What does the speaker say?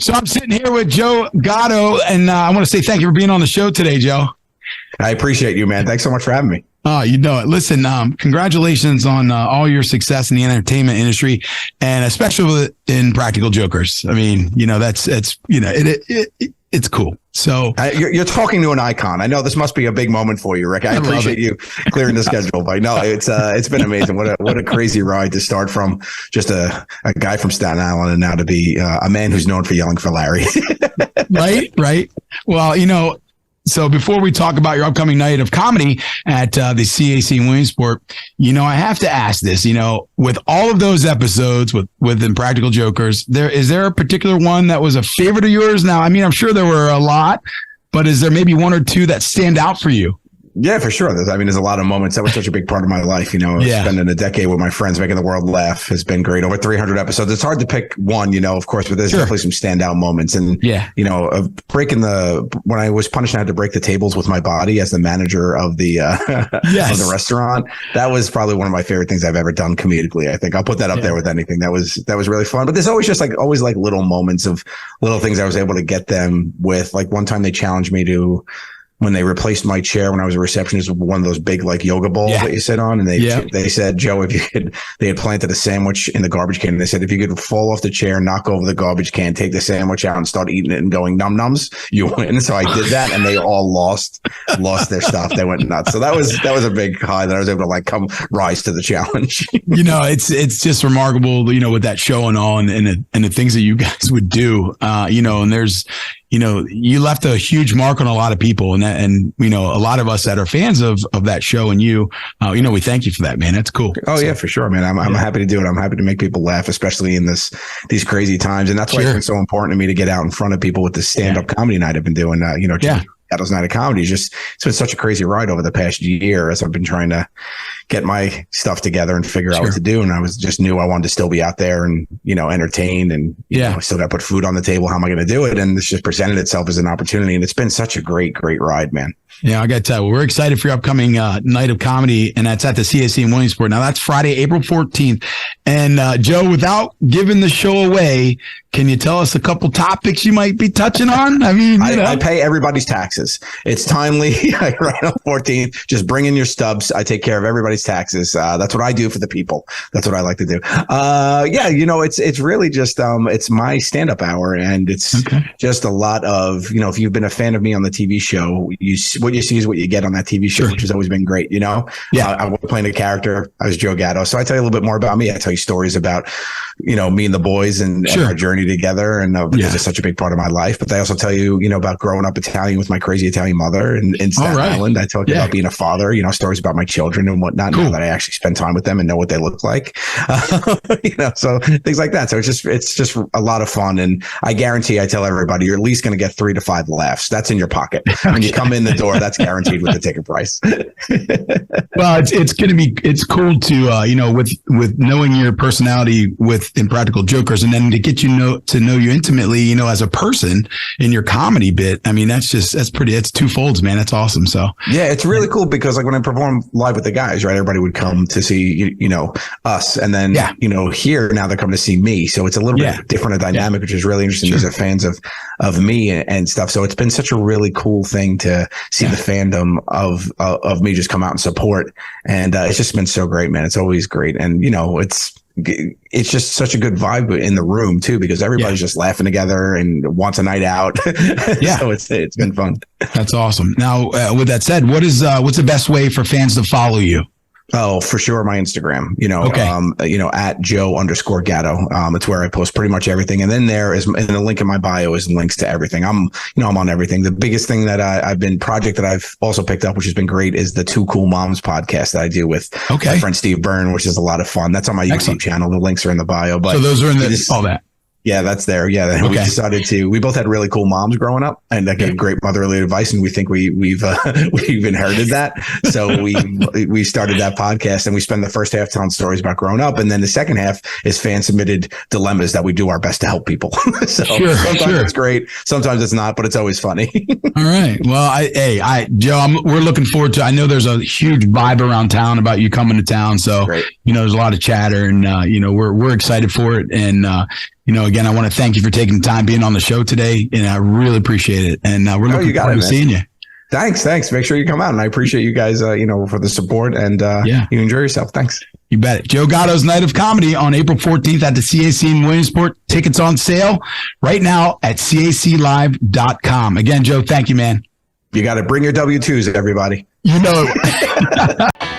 So I'm sitting here with Joe Gatto, and I want to say thank you for being on the show today, Joe. I appreciate you, man. Thanks so much for having me. Oh, you know it. Listen, congratulations on all your success in the entertainment industry, and especially in Impractical Jokers. I mean, it's cool. So you're talking to an icon. I know this must be a big moment for you, Rick. I appreciate you clearing the schedule, but no, it's been amazing. What a crazy ride to start from just a guy from Staten Island and now to be a man who's known for yelling for Larry. Right. Well, so before we talk about your upcoming night of comedy at the CAC in Williamsport, I have to ask this, with all of those episodes with Impractical Jokers, is there a particular one that was a favorite of yours? Now, I mean, I'm sure there were a lot, but is there maybe one or two that stand out for you? Yeah, for sure. There's a lot of moments. That was such a big part of my life. Spending a decade with my friends, making the world laugh has been great. Over 300 episodes. It's hard to pick one, of course, but there's definitely some standout moments. And, when I was punished, I had to break the tables with my body as the manager of the, of the restaurant. That was probably one of my favorite things I've ever done comedically. I think I'll put that up there with anything. That was really fun. But there's always just always little moments of little things I was able to get them with. Like one time they challenged me to, when they replaced my chair when I was a receptionist with one of those big yoga balls that you sit on, and they said, Joe, if you could, they had planted a sandwich in the garbage can, and they said, if you could fall off the chair, knock over the garbage can, take the sandwich out and start eating it and going num nums, you win. So I did that, and they all lost their stuff. They went nuts. So that was a big high that I was able to rise to the challenge. It's just remarkable, with that show and all, and the things that you guys would do, and there's, you left a huge mark on a lot of people, and a lot of us that are fans of that show, and we thank you for that, man. That's cool. Oh, yeah, for sure, man. I'm happy to do it. I'm happy to make people laugh, especially in these crazy times. And that's why it's been so important to me to get out in front of people with the stand-up comedy night I've been doing. Gatto's Night of Comedy. It's been such a crazy ride over the past year as I've been trying to get my stuff together and figure out what to do. And I knew I wanted to still be out there and, entertained, and, I still got to put food on the table. How am I going to do it? And it's just presented itself as an opportunity. And it's been such a great, great ride, man. Yeah, I got to tell you, we're excited for your upcoming night of comedy, and that's at the CAC in Williamsport. Now, that's Friday, April 14th. And Joe, without giving the show away, can you tell us a couple topics you might be touching on? I mean, I pay everybody's taxes. It's timely. Right on 14th. Just bring in your stubs. I take care of everybody's taxes. That's what I do for the people. That's what I like to do. It's really just it's my stand-up hour, and it's just a lot of if you've been a fan of me on the TV show, what you see is what you get on that TV show, which has always been great. I was playing a character. I was Joe Gatto, so I tell you a little bit more about me. I tell you stories about me and the boys and our journey together, and because it's such a big part of my life. But I also tell you about growing up Italian with my crazy Italian mother in Staten Island. I talk about being a father, stories about my children and whatnot. Now that I actually spend time with them and know what they look like, so things like that. So it's just a lot of fun, and I guarantee, I tell everybody, you're at least going to get 3 to 5 laughs. That's in your pocket when you come in the door. That's guaranteed with the ticket price. Well, it's cool to with knowing your personality with Impractical Jokers, and then to get to know you intimately, as a person in your comedy bit. I mean, that's pretty. It's twofolds, man. That's awesome. So yeah, it's really cool because when I perform live with the guys, right, everybody would come to see us, and then here now they're coming to see me. So it's a little bit different a dynamic, which is really interesting. These are fans of me and stuff. So it's been such a really cool thing to see the fandom of me just come out and support, and it's just been so great, man. It's always great, and it's just such a good vibe in the room too, because everybody's just laughing together and wants a night out. So it's been fun. That's awesome. Now, with that said, what's the best way for fans to follow you? Oh, for sure. My Instagram, at Joe_Gatto. It's where I post pretty much everything. And then there is, and the link in my bio is links to everything. I'm on everything. The biggest thing that project that I've also picked up, which has been great, is the Two Cool Moms podcast that I do with my friend Steve Byrne, which is a lot of fun. That's on my YouTube channel. The links are in the bio. But so those are in all that. Yeah, that's there. Yeah, we decided we both had really cool moms growing up, and that gave great motherly advice, and we think we've inherited that. So we started that podcast, and we spend the first half telling stories about growing up, and then the second half is fan submitted dilemmas that we do our best to help people. So sometimes it's great, sometimes it's not, but it's always funny. All right. Well, Joe, we're looking forward to. I know there's a huge vibe around town about you coming to town, so there's a lot of chatter, and we're excited for it, and Again, I want to thank you for taking the time being on the show today, and I really appreciate it. And we're looking forward to seeing you. Thanks. Make sure you come out, and I appreciate you guys, for the support, and you enjoy yourself. Thanks. You bet it. Joe Gatto's Night of Comedy on April 14th at the CAC in Williamsport. Tickets on sale right now at caclive.com. Again, Joe, thank you, man. You got to bring your W-2s, everybody. You know it.